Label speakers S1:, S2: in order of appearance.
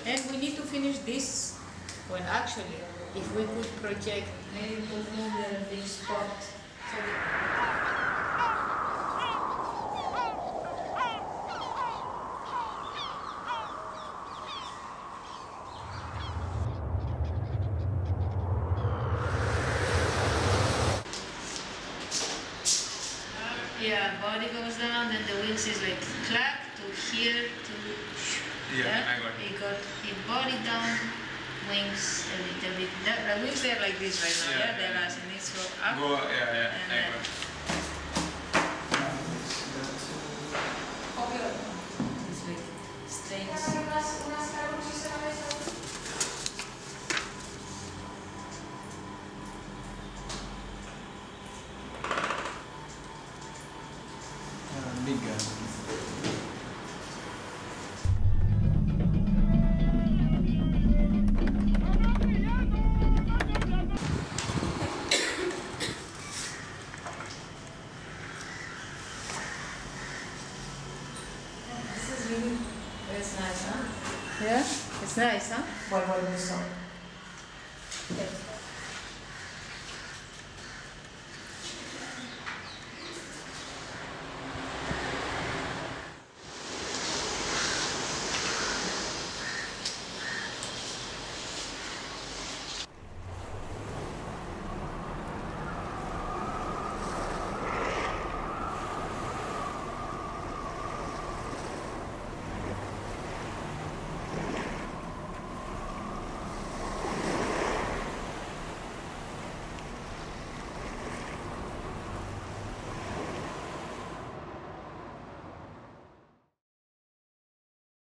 S1: And we need to finish this when actually, if we could project, maybe put in the big spot. So yeah, body goes down, then the wings is like clap to here to.
S2: Yeah, I got it.
S1: He body down, wings a little bit. The wings they're like this right now, yeah? They're as and it's go up.
S2: Go, yeah, I got it.
S1: Okay. It's like strings.
S2: Big gun.
S1: It's nice, huh? Yeah? It's nice, huh?
S3: Vuelvo al beso.